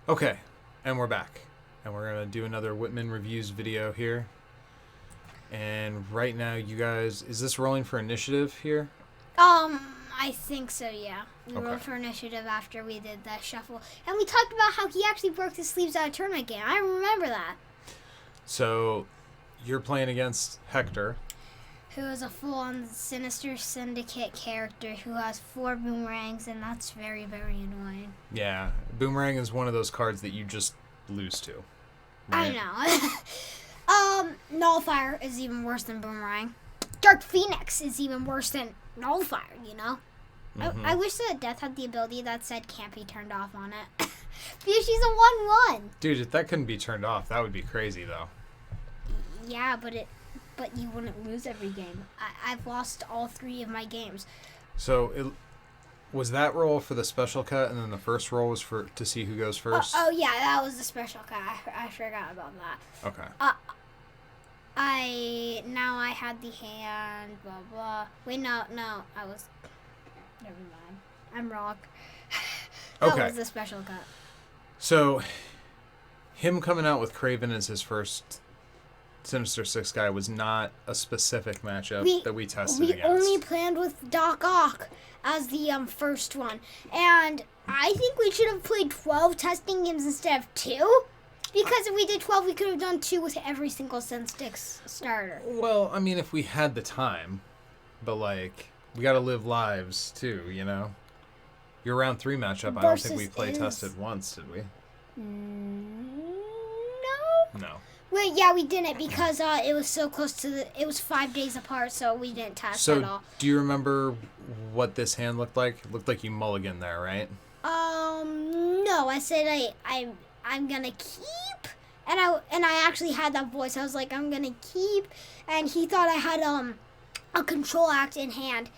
Okay, and we're back. And we're going to do another Whitman reviews video here. And right now, you guys, is this rolling for initiative here? I think so, yeah. We Okay. rolled for initiative after we did that shuffle. And we talked about how he actually broke his sleeves out of tournament game. I remember that. So, you're playing against Hector. Who is a full-on Sinister Syndicate character who has 4 boomerangs, and that's very, very annoying. Yeah, Boomerang is one of those cards that you just lose to. Right? I know. Nullifier is even worse than Boomerang. Dark Phoenix is even worse than Nullifier, you know? Mhm. I wish that Death had the ability that said can't be turned off on it. Because she's a 1/1. Dude, if that couldn't be turned off, that would be crazy, though. Yeah, but you wouldn't lose every game. I've lost all 3 of my games. So, was that roll for the special cut, and then the first roll was to see who goes first? Oh yeah, that was the special cut. I forgot about that. Okay. I had the hand, blah blah. Wait, no, I was. Never mind. I'm wrong. That Okay. was the special cut. So, him coming out with Kraven as his first Sinister Six guy was not a specific matchup that we tested We against. only planned with Doc Ock as the first one, and I think we should have played 12 testing games instead of 2. Because if we did 12, we could have done 2 with every single Sin Sticks starter. Well, I mean, if we had the time, but like, we got to live lives too, you know? Your round 3 matchup, I don't think we play tested once, did we? No. No. Wait, yeah, we didn't because it was so close to it was 5 days apart, so we didn't test at So, all. do you remember what this hand looked like? It looked like you mulligan there, right? No, I said I'm gonna keep, and I actually had that voice. I was like, I'm gonna keep, and he thought I had a control act in hand.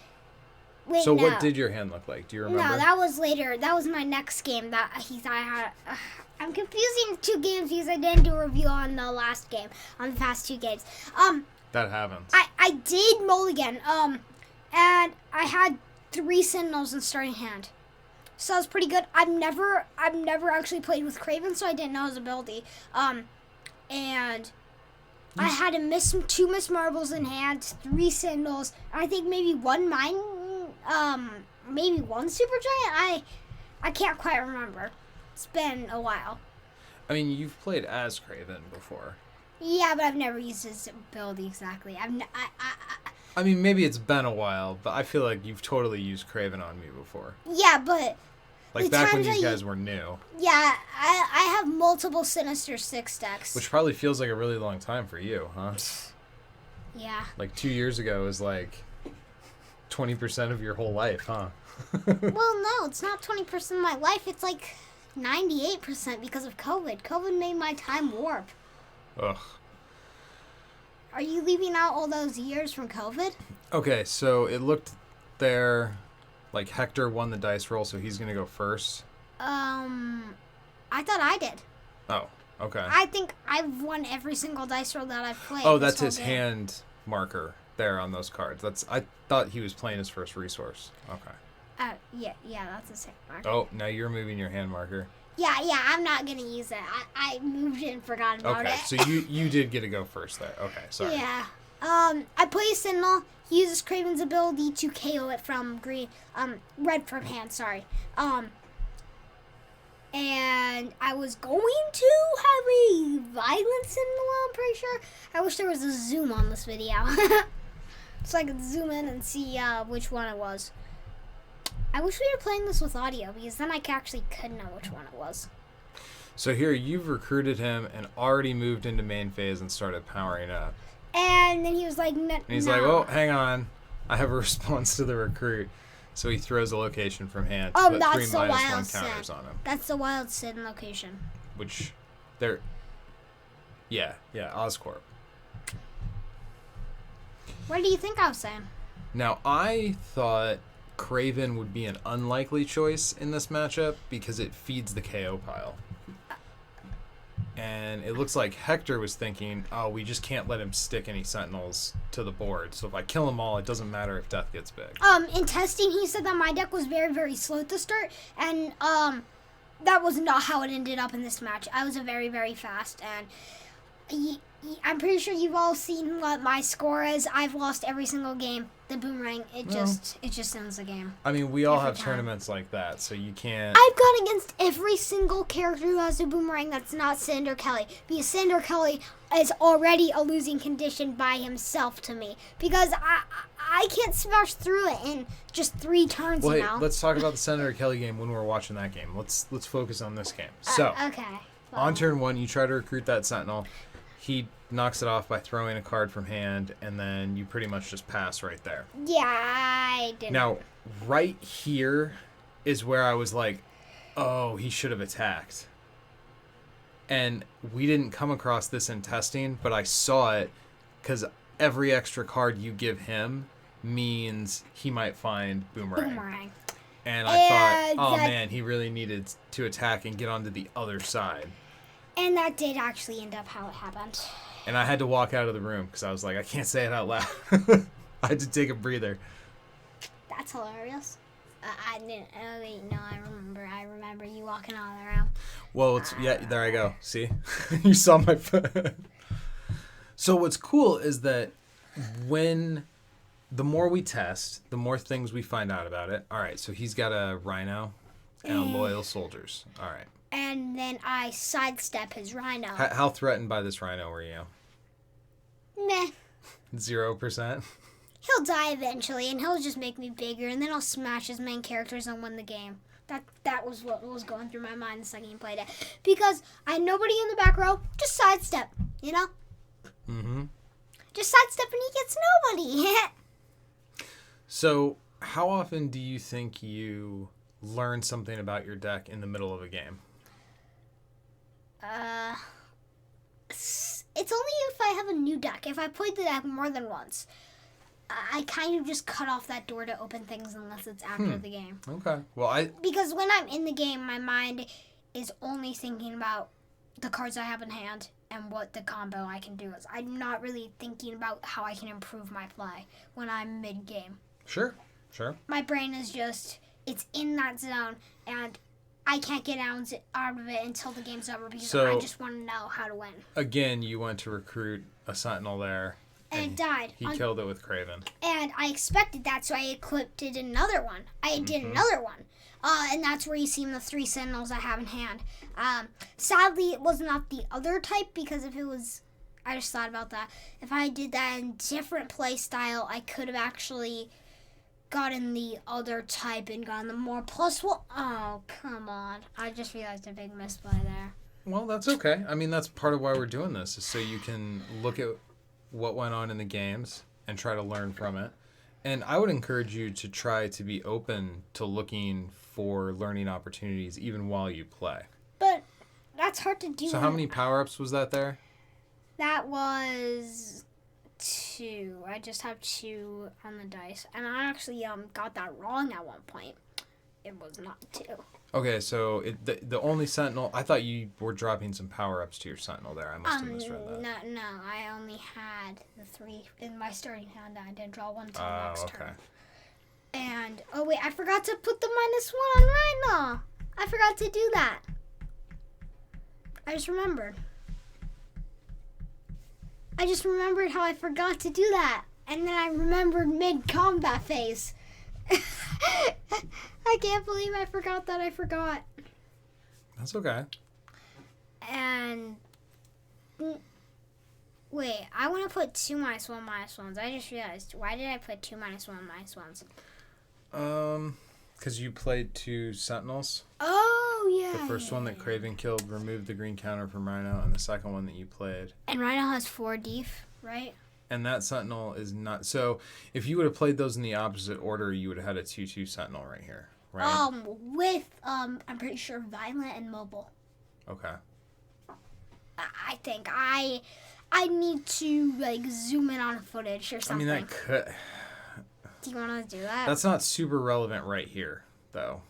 Wait, So no. what did your hand look like? Do you remember? No, that was later. That was my next game that he thought I had. I'm confusing 2 games because I didn't do a review on the last game, on the past 2 games. That happens. I did mulligan, and I had 3 Sentinels in starting hand. So that was pretty good. I've never actually played with Kraven, so I didn't know his ability. And I had to miss 2 Miss Marbles in hand, 3 Sentinels, and I think maybe 1 Mine, maybe 1 Super Giant. I can't quite remember. It's been a while. I mean, you've played as Kraven before. Yeah, but I've never used his ability exactly. I mean, maybe it's been a while, but I feel like you've totally used Kraven on me before. Yeah, but Like the back when times you I- guys were new. yeah, I have multiple Sinister Six decks. Which probably feels like a really long time for you, huh? Yeah. Like 2 years ago was like 20% of your whole life, huh? Well, no, it's not 20% of my life. It's like 98% because of COVID. COVID made my time warp. Ugh. Are you leaving out all those years from COVID? Okay, so it looked there like Hector won the dice roll, so he's going to go first. I thought I did. Oh, okay. I think I've won every single dice roll that I've played. Oh, this that's whole his game. hand marker there on those cards. I thought he was playing his first resource. Okay. Yeah, that's the same mark. Oh, now you're moving your hand marker. Yeah, I'm not gonna use it. I moved it and forgot about Okay, it. so you did get to go first there. Okay, sorry. Yeah. I play a Sentinel. He uses Kraven's ability to KO it from red from hand, sorry. And I was going to have a violent Sentinel, I'm pretty sure. I wish there was a zoom on this video. So I could zoom in and see which one it was. I wish we were playing this with audio, because then I actually could know which one it was. So here, you've recruited him and already moved into main phase and started powering up. And then he was like, And he's like, oh, hang on. I have a response to the recruit. So he throws a location from hand to put 3 that's the -1 wild counters Sin. on him. That's the wild Sin location. Which, they're... Yeah, Oscorp. What do you think I was saying? Now, I thought Kraven would be an unlikely choice in this matchup because it feeds the KO pile. And it looks like Hector was thinking, oh, we just can't let him stick any Sentinels to the board. So if I kill them all, it doesn't matter if death gets big. In testing, he said that my deck was very, very slow at the start, and that was not how it ended up in this match. I was a very, very fast, and I'm pretty sure you've all seen what my score is. I've lost every single game. The boomerang, it just ends the game. I mean, we all have tournaments like that, so you can't... I've gone against every single character who has a boomerang that's not Sander Kelly, because Sander Kelly is already a losing condition by himself to me, because I can't smash through it in just 3 turns, well, you hey, know? let's talk about the Sander Kelly game when we're watching that game. Let's focus on this game. So, okay. Well, on turn 1, you try to recruit that Sentinel. He knocks it off by throwing a card from hand, and then you pretty much just pass right there. Yeah, I didn't. Now, right here is where I was like, oh, he should have attacked. And we didn't come across this in testing, but I saw it because every extra card you give him means he might find Boomerang. And I thought, oh man, he really needed to attack and get onto the other side. And that did actually end up how it happened. And I had to walk out of the room because I was like, I can't say it out loud. I had to take a breather. That's hilarious. I didn't. Oh wait, no, I remember. I remember you walking out of the room. Well, yeah, there I go. See, you saw my foot. So what's cool is that the more we test, the more things we find out about it. All right, so he's got a Rhino and a Loyal Soldiers. All right. And then I sidestep his Rhino. How threatened by this Rhino were you? Meh. 0%? He'll die eventually, and he'll just make me bigger, and then I'll smash his main characters and win the game. That was what was going through my mind the second you played it. Because I had nobody in the back row, just sidestep, you know? Mm-hmm. Just sidestep and he gets nobody. So, how often do you think you learn something about your deck in the middle of a game? It's only if I have a new deck. If I played the deck more than once, I kind of just cut off that door to open things unless it's after the game. Okay. Well, because when I'm in the game, my mind is only thinking about the cards I have in hand and what the combo I can do is. I'm not really thinking about how I can improve my play when I'm mid-game. Sure. My brain is just, it's in that zone, and I can't get out of it until the game's over because I just want to know how to win. Again, you went to recruit a Sentinel there. And it died. He killed it with Craven. And I expected that, so I equipped another one. I did another one. And that's where you see the 3 Sentinels I have in hand. Sadly, it was not the other type, because if it was... I just thought about that. If I did that in different play style, I could have actually gotten the other type and gotten the more +1. Oh, come on. I just realized a big misplay there. Well, that's okay. I mean, that's part of why we're doing this, is so you can look at what went on in the games and try to learn from it. And I would encourage you to try to be open to looking for learning opportunities even while you play. But that's hard to do. So how many power-ups was that there? That was 2. I just have 2 on the dice. And I actually got that wrong at one point. It was not 2. Okay, so the only Sentinel... I thought you were dropping some power-ups to your Sentinel there. I must have misread that. No. I only had the 3 in my starting hand. I didn't draw one until next turn. And, oh wait, I forgot to put the -1 on Rhino. I forgot to do that. I just remembered how I forgot to do that. And then I remembered mid-combat phase. I can't believe I forgot that I forgot. That's okay. And wait, I want to put 2 -1/-1s. I just realized, why did I put 2 -1/-1s? Because you played 2 Sentinels. Oh, yeah. The first one that Craven killed removed the green counter from Rhino, and the second one that you played. And Rhino has 4 def, right? And that Sentinel is not... So, if you would have played those in the opposite order, you would have had a 2/2 Sentinel right here, right? With, I'm pretty sure Violent and Mobile. Okay. I think I need to, zoom in on footage or something. I mean, that could... Do you want to do that? That's not super relevant right here, though,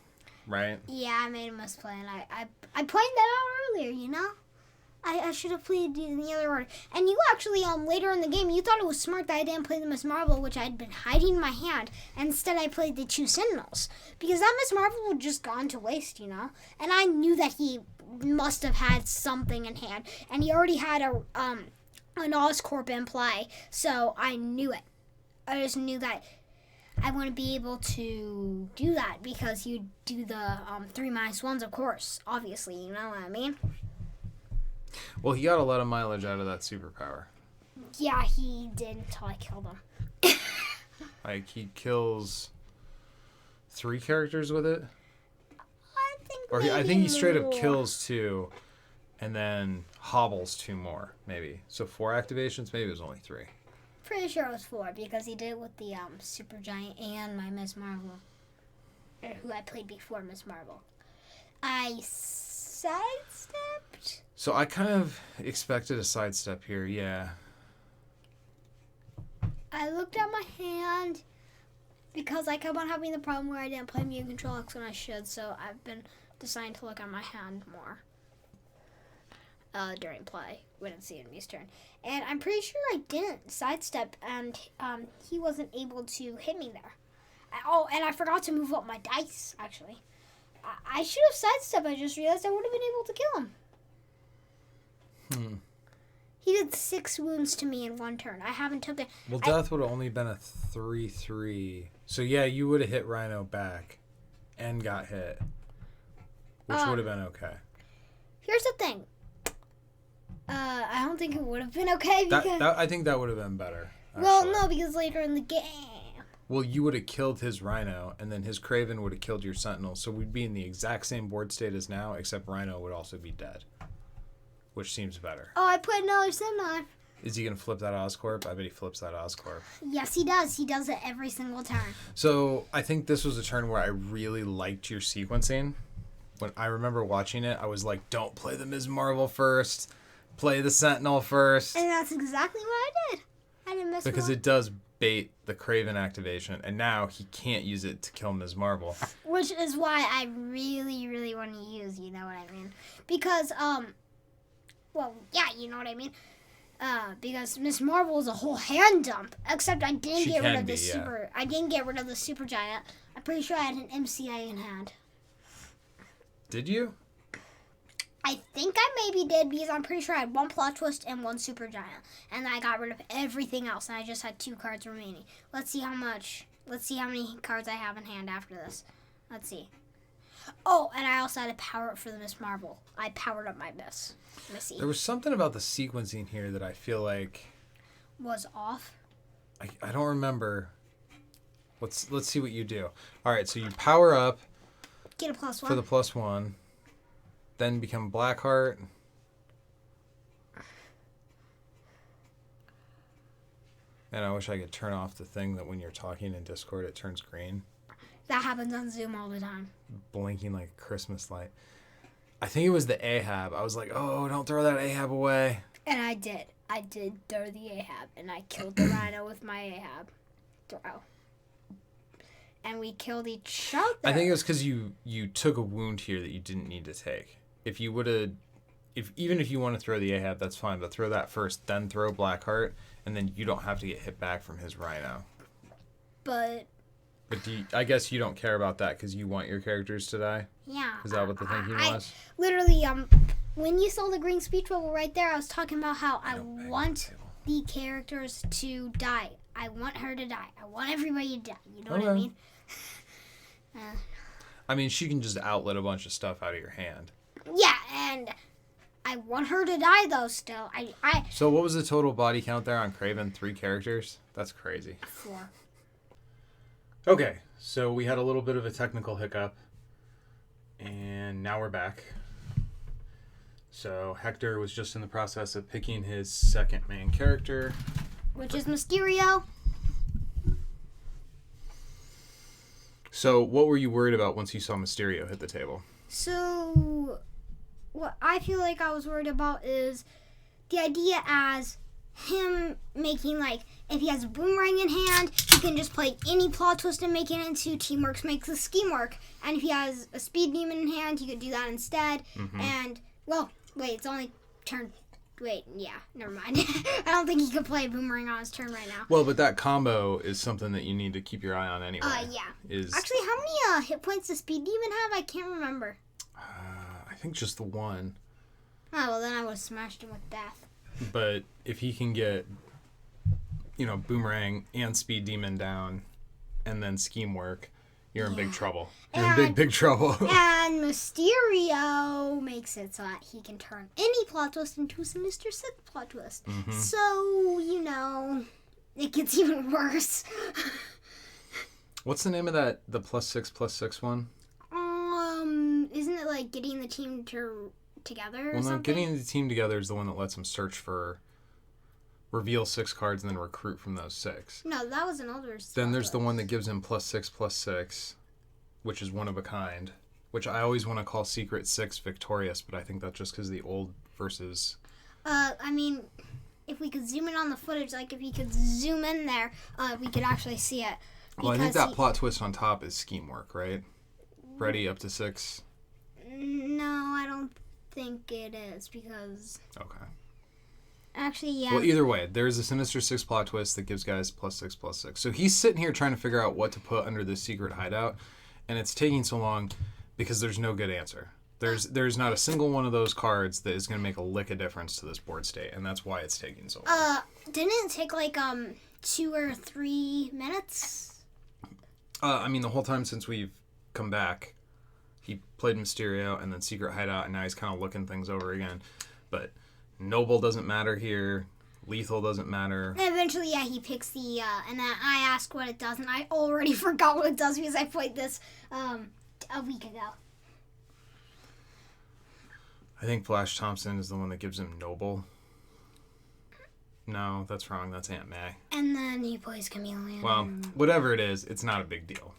right? Yeah, I made a misplay, and I pointed that out earlier, you know? I should have played in the other order. And you actually, later in the game, you thought it was smart that I didn't play the Miss Marvel, which I'd been hiding in my hand. And instead, I played the 2 Sentinels. Because that Miss Marvel would just gone to waste, you know? And I knew that he must have had something in hand. And he already had an Oscorp in play. So I knew it. I just knew that I wouldn't be able to do that because you do the 3-1s, of course. Obviously, you know what I mean? Well, he got a lot of mileage out of that superpower. Yeah, he did until I killed him. Like, he kills 3 characters with it? I think he straight up kills 2 and then hobbles 2 more, maybe. So 4 activations? Maybe it was only 3. Pretty sure it was 4 because he did it with the Super Giant and my Miss Marvel, who I played before Miss Marvel. I sidestepped. So I kind of expected a sidestep here, yeah. I looked at my hand because I kept on having the problem where I didn't play Mutant Control X when I should, so I've been deciding to look at my hand more during play when it's the enemy's turn. And I'm pretty sure I didn't sidestep, and he wasn't able to hit me there. And I forgot to move up my dice, actually. I should have sidestepped. I just realized I would have been able to kill him. He did 6 wounds to me in 1 turn. I haven't took it. Well, death would have only been a 3/3. So, yeah, you would have hit Rhino back and got hit, which would have been okay. Here's the thing. I don't think it would have been okay because... I think that would have been better. Actually. Well, no, because later in the game... Well, you would have killed his Rhino, and then his Kraven would have killed your Sentinel, so we'd be in the exact same board state as now, except Rhino would also be dead, which seems better. Oh, I put another Sentinel on. Is he going to flip that Oscorp? I bet he flips that Oscorp. Yes, he does. He does it every single turn. So, I think this was a turn where I really liked your sequencing. When I remember watching it, I was like, don't play the Ms. Marvel first. Play the Sentinel first. And that's exactly what I did. I didn't miss because it does bait the Kraven activation, and now he can't use it to kill Ms. Marvel. Which is why I really, really want to use, you know what I mean? Because, well, yeah, you know what I mean? Because Ms. Marvel is a whole hand dump, except I didn't get rid of the super. I didn't get rid of the Super Giant. I'm pretty sure I had an MCI in hand. Did you? I think I maybe did because I'm pretty sure I had 1 plot twist and 1 Super Giant, and I got rid of everything else, and I just had 2 cards remaining. Let's see how many cards I have in hand after this. Let's see. Oh, and I also had to power up for the Miss Marvel. I powered up my Missy. There was something about the sequencing here that I feel like was off. I don't remember. Let's see what you do. All right, so you power up. Get a +1 for the +1. Then become Blackheart. And I wish I could turn off the thing that when you're talking in Discord, it turns green. That happens on Zoom all the time. Blinking like a Christmas light. I think it was the Ahab. I was like, oh, don't throw that Ahab away. And I did. I did throw the Ahab, and I killed the Rhino with my Ahab throw. And we killed each other. I think it was because you took a wound here that you didn't need to take. If you would have, even if you want to throw the Ahab, that's fine. But throw that first, then throw Blackheart, and then you don't have to get hit back from his Rhino. But I guess you don't care about that because you want your characters to die? Yeah. Is that what the thinking was? Literally, when you saw the green speech bubble right there, I was talking about how I want the characters to die. I want her to die. I want everybody to die. You know what I mean? I mean, she can just outlet a bunch of stuff out of your hand. Yeah, and I want her to die, though, still. So what was the total body count there on Kraven? 3 characters? That's crazy. 4. Okay, so we had a little bit of a technical hiccup, and now we're back. So Hector was just in the process of picking his second main character. Which is Mysterio. So what were you worried about once you saw Mysterio hit the table? So what I feel like I was worried about is the idea as him making, like, if he has a boomerang in hand, he can just play any plot twist and make it into Teamworks Makes the Scheme Work. And if he has a speed demon in hand, he could do that instead. Mm-hmm. And, well, wait, it's only turn. Wait, yeah, never mind. I don't think he could play Boomerang on his turn right now. Well, but that combo is something that you need to keep your eye on anyway. Yeah. Is Actually, how many hit points does Speed Demon have? I can't remember. I think just the one. Oh, well, then I would have smashed him with Death. But if he can get, Boomerang and Speed Demon down, and then Scheme work, you're in big trouble. You're in big trouble. And Mysterio makes it so that he can turn any plot twist into a Sinister Six plot twist. Mm-hmm. So, it gets even worse. What's the name of the +6/+6 one? Isn't it like getting the team together or something? No, getting the team together is the one that lets them search for, reveal 6 cards and then recruit from those 6. No, that was an older. Then there's the one that gives him +6/+6, which is one of a kind, which I always want to call Secret 6 Victorious, but I think that's just because the old versus. I mean, if we could zoom in on the footage, like if you could zoom in there, we could actually see it. Well, I think that plot twist on top is Scheme work, right? Ready up to 6. No, I don't think it is because. Okay. Actually, yeah. Well, either way, there's a Sinister 6 plot twist that gives guys +6/+6. So he's sitting here trying to figure out what to put under this secret hideout, and it's taking so long because there's no good answer. There's not a single one of those cards that is going to make a lick of difference to this board state, and that's why it's taking so long. Didn't it take like 2 or 3 minutes? I mean, the whole time since we've come back, he played Mysterio and then Secret Hideout, and now he's kind of looking things over again. But Noble doesn't matter here. Lethal doesn't matter. And eventually, yeah, he picks the, and then I ask what it does, and I already forgot what it does because I played this a week ago. I think Flash Thompson is the one that gives him Noble. No, that's wrong. That's Aunt May. And then he plays Chameleon. Well, whatever it is, it's not a big deal.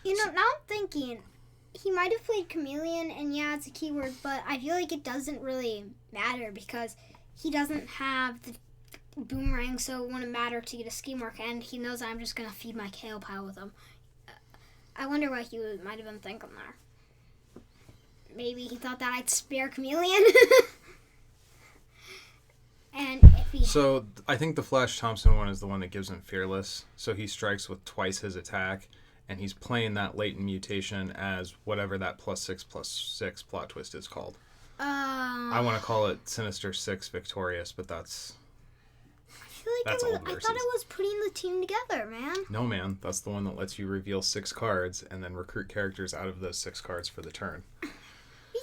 Now I'm thinking, he might have played Chameleon, and yeah, it's a keyword, but I feel like it doesn't really matter because he doesn't have the Boomerang, so it wouldn't matter to get a Scheme work, and he knows I'm just going to feed my KO pile with him. I wonder what he might have been thinking there. Maybe he thought that I'd spare Chameleon. And if he... So I think the Flash Thompson one is the one that gives him Fearless, so he strikes with twice his attack. And he's playing that latent mutation as whatever that +6/+6 plot twist is called. I want to call it Sinister 6 Victorious, but that's. I feel like I thought it was putting the team together, man. No, man, that's the one that lets you reveal 6 cards and then recruit characters out of those 6 cards for the turn. We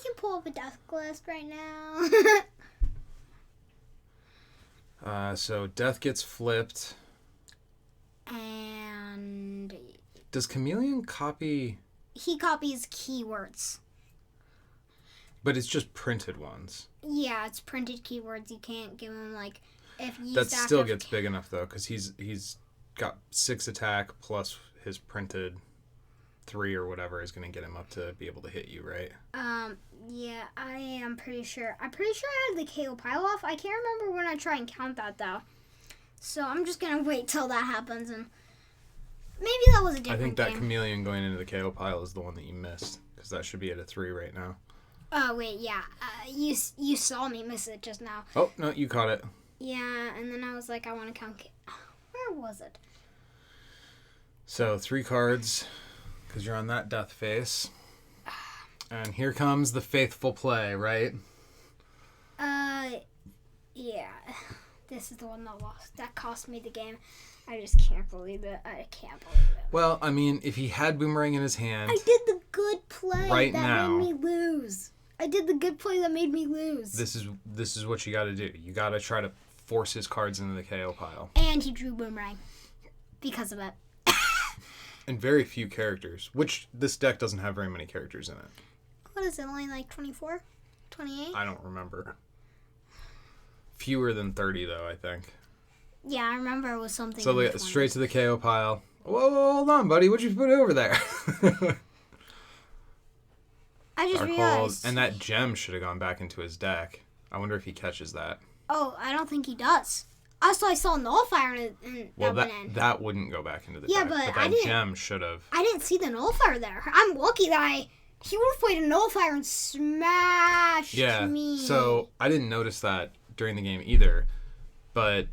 can pull up a death list right now. So Death gets flipped. And. Does Chameleon copy... He copies keywords. But it's just printed ones. Yeah, it's printed keywords. You can't give him, like, if you... That still gets big enough, though, because he's got 6 attack plus his printed 3 or whatever is going to get him up to be able to hit you, right? Yeah, I am pretty sure. I'm pretty sure I had the KO pile off. I can't remember when I try and count that, though. So I'm just going to wait till that happens and... Maybe that was a different I think that game. Chameleon going into the KO pile is the one that you missed, because that should be at a 3 right now. Oh, wait, yeah. You saw me miss it just now. Oh, no, you caught it. Yeah, and then I was like, I want to count... Where was it? So, 3 cards, because you're on that death face. And here comes the faithful play, right? Yeah. This is the one that lost. That cost me the game. I just can't believe it. I can't believe it. Well, I mean, if he had Boomerang in his hand... I did the good play right that now, made me lose. I did the good play that made me lose. This is what you got to do. You got to try to force his cards into the KO pile. And he drew Boomerang. Because of it. And very few characters, which this deck doesn't have very many characters in it. What is it, only like 24? 28? I don't remember. Fewer than 30, though, I think. Yeah, I remember it was something. So straight to the KO pile. Whoa, hold on, buddy. What'd you put over there? I just realized. And that gem should have gone back into his deck. I wonder if he catches that. Oh, I don't think he does. Also, I saw nullifier and Well, that went in. that wouldn't go back into the Yeah, deck. but But I that didn't- gem should have. I didn't see the nullifier there. I'm lucky that he would have played a nullifier and smashed me. So I didn't notice that during the game either, but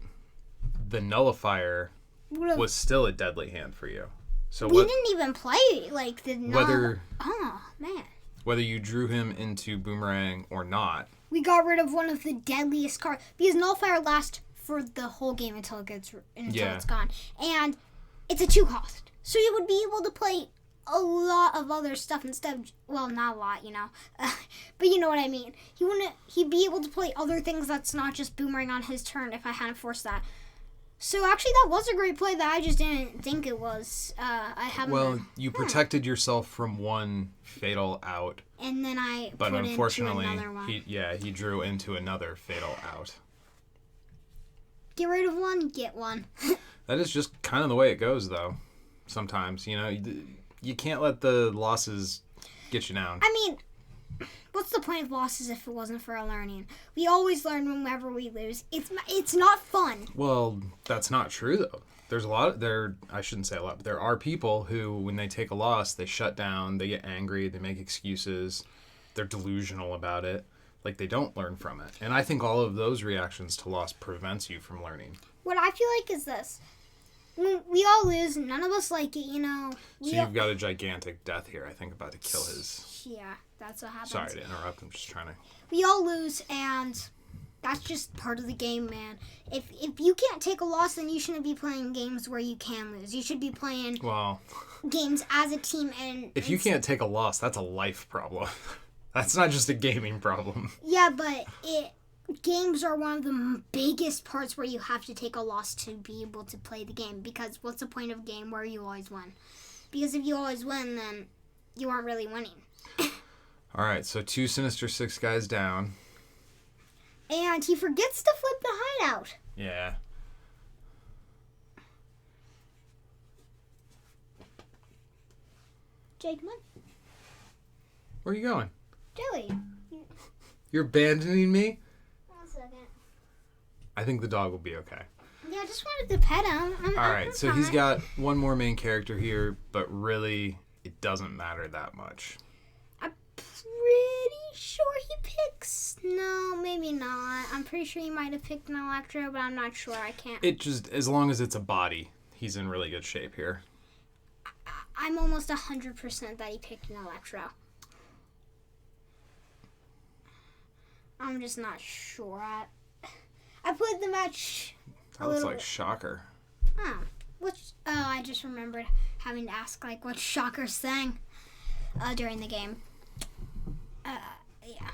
the nullifier was still a deadly hand for you. So we didn't even play like the whether Oh man. whether you drew him into boomerang or not. We got rid of one of the deadliest cards because nullifier lasts for the whole game until it's gone, and it's a 2 cost. So you would be able to play a lot of other stuff instead of, well, not a lot, but you know what I mean. He'd be able to play other things that's not just boomerang on his turn if I hadn't forced that. So actually that was a great play that I just didn't think it was. You protected yourself from one fatal out. And then I but put unfortunately, into another one. he drew into another fatal out. Get rid of one, get one. That is just kind of the way it goes, though. Sometimes, you can't let the losses get you down. I mean, what's the point of losses if it wasn't for our learning? We always learn whenever we lose. It's not fun. Well, that's not true, though. There's I shouldn't say a lot, but there are people who, when they take a loss, they shut down, they get angry, they make excuses, they're delusional about it. Like, they don't learn from it. And I think all of those reactions to loss prevents you from learning. What I feel like is this. When we all lose, none of us like it, So you've got a gigantic death here, I think, about to kill his... Yeah, that's what happens. Sorry to interrupt, I'm just trying to... We all lose, and that's just part of the game, man. If you can't take a loss, then you shouldn't be playing games where you can lose. You should be playing games as a team. And if you can't take a loss, that's a life problem. That's not just a gaming problem. Yeah, but games are one of the biggest parts where you have to take a loss to be able to play the game. Because what's the point of a game where you always win? Because if you always win, then you aren't really winning. All right, so 2 Sinister 6 guys down. And he forgets to flip the hideout. Yeah. Jake, come on. Where are you going? Joey. You're abandoning me? 1 second. I think the dog will be okay. Yeah, I just wanted to pet him. All right, so he's got one more main character here, but really, it doesn't matter that much. I'm pretty sure he picks... No, maybe not. I'm pretty sure he might have picked an Electro, but I'm not sure. I can't... It just, as long as it's a body, he's in really good shape here. I'm almost 100% that he picked an Electro. I'm just not sure. I played the match. That looks like Shocker. Oh, I just remembered having to ask what Shocker sang during the game. Yeah.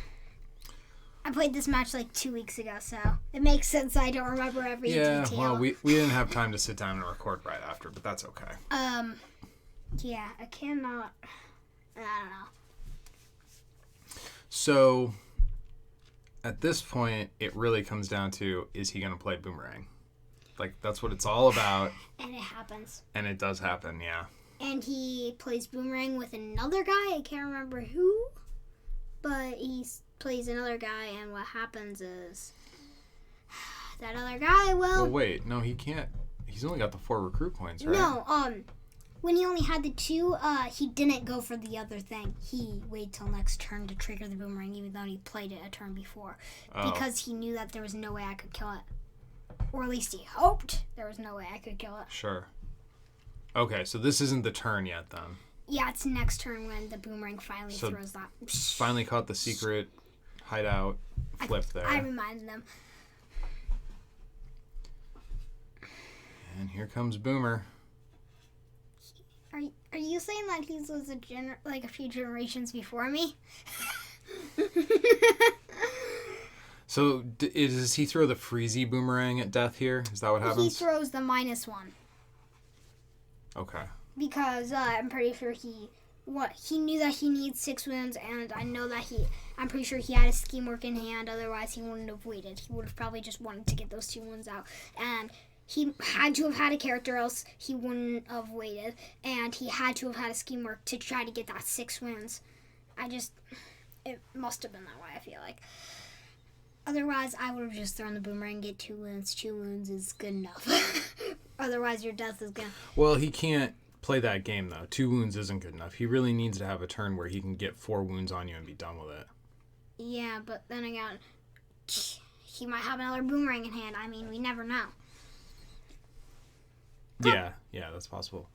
I played this match 2 weeks ago, so it makes sense I don't remember every detail. Yeah, well, we didn't have time to sit down and record right after, but that's okay. Yeah, I cannot. I don't know. So, at this point, it really comes down to, is he going to play Boomerang? That's what it's all about. And it happens. And it does happen, yeah. And he plays Boomerang with another guy. I can't remember who. But he plays another guy, and what happens is... that other guy will... Well, wait. No, he can't. He's only got the 4 recruit points, right? No, when he only had the 2, he didn't go for the other thing. He waited till next turn to trigger the Boomerang, even though he played it a turn before. Oh. Because he knew that there was no way I could kill it. Or at least he hoped there was no way I could kill it. Sure. Okay, so this isn't the turn yet, then. Yeah, it's next turn when the Boomerang finally throws that. Finally caught the secret hideout flip there. I reminded them. And here comes Boomer. Are you saying that he was a few generations before me? So does he throw the freezy boomerang at death here? Is that what happens? He throws the -1. Okay. Because I'm pretty sure he knew that he needs 6 wounds, and I know that I'm pretty sure he had a scheme work in hand. Otherwise, he wouldn't have waited. He would have probably just wanted to get those 2 wounds out, and he had to have had a character, else he wouldn't have waited, and he had to have had a scheme work to try to get that 6 wounds. It must have been that way, I feel like. Otherwise, I would have just thrown the boomerang and get 2 wounds. 2 wounds is good enough. Otherwise, your death is gonna... Well, he can't play that game, though. 2 wounds isn't good enough. He really needs to have a turn where he can get 4 wounds on you and be done with it. Yeah, but then again, he might have another boomerang in hand. I mean, we never know. Yeah, that's possible.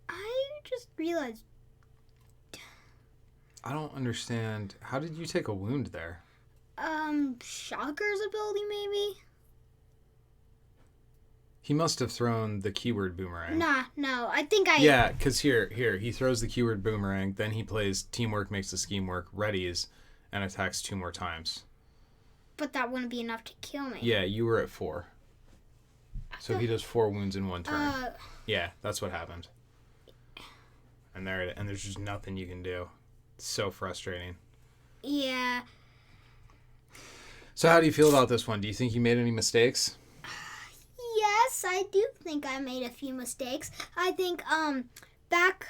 I just realized... I don't understand. How did you take a wound there? Shocker's ability, maybe? He must have thrown the keyword boomerang. No. I think I... Yeah, because here, he throws the keyword boomerang, then he plays teamwork makes the scheme work, readies, and attacks 2 more times. But that wouldn't be enough to kill me. Yeah, you were at 4. So he does 4 wounds in 1 turn. Yeah, that's what happened. And there's just nothing you can do. It's so frustrating. Yeah. So how do you feel about this one? Do you think you made any mistakes? Yes, I do think I made a few mistakes. I think, back...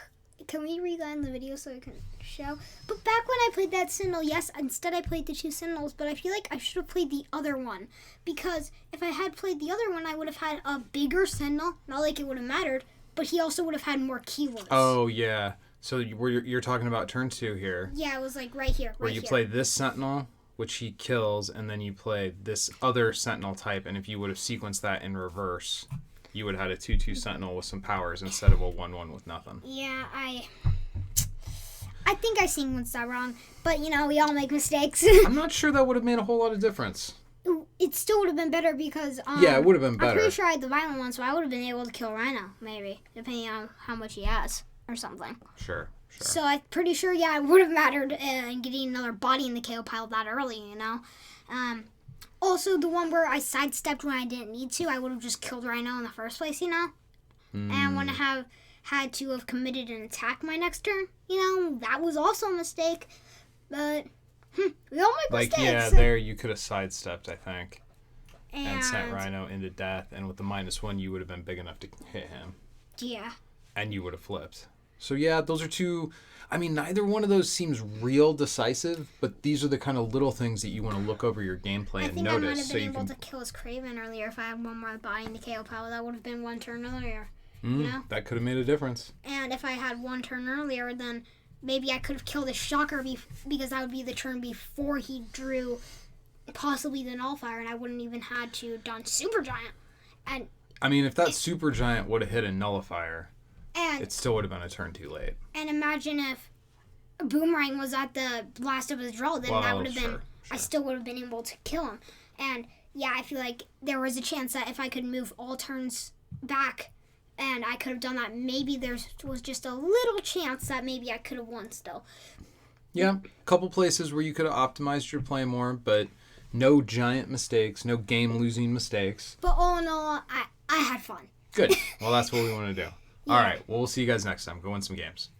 Can we rewind the video so I can show? But back when I played that Sentinel, yes, instead I played the 2 Sentinels, but I feel like I should have played the other one. Because if I had played the other one, I would have had a bigger Sentinel. Not like it would have mattered, but he also would have had more keywords. Oh, yeah. So you're talking about turn 2 here. Yeah, it was like right here. Where you play this Sentinel, which he kills, and then you play this other Sentinel type, and if you would have sequenced that in reverse, you would have had a 2/2 Sentinel with some powers instead of a 1/1 with nothing. Yeah, I think I sequenced that wrong, but we all make mistakes. I'm not sure that would have made a whole lot of difference. It still would have been better because yeah, it would have been better. I'm pretty sure I had the violent one, so I would have been able to kill Rhino, maybe, depending on how much he has or something. Sure. So I'm pretty sure, yeah, it would have mattered in getting another body in the KO pile that early, Also, the one where I sidestepped when I didn't need to, I would have just killed Rhino in the first place, And I wouldn't have had to have committed an attack my next turn. That was also a mistake. But, we all make mistakes. Yeah, there you could have sidestepped, I think. And sent Rhino into death. And with the -1, you would have been big enough to hit him. Yeah. And you would have flipped. So, yeah, those are 2... I mean, neither one of those seems real decisive, but these are the kind of little things that you want to look over your gameplay and notice. I think I might have been able to kill his Craven earlier if I had one more body in the KO pile. That would have been 1 turn earlier. That could have made a difference. And if I had 1 turn earlier, then maybe I could have killed his Shocker because that would be the turn before he drew possibly the Nullifier, and I wouldn't even had to done Supergiant. And I mean, if that Supergiant would have hit a Nullifier... it still would have been a turn too late. And imagine if a Boomerang was at the last of his draw, then that would have been... Sure. I still would have been able to kill him. And, yeah, I feel like there was a chance that if I could move all turns back and I could have done that, maybe there was just a little chance that maybe I could have won still. Yeah, a couple places where you could have optimized your play more, but no giant mistakes, no game-losing mistakes. But all in all, I had fun. Good. Well, that's what we want to do. Yeah. All right. Well, we'll see you guys next time. Go win some games.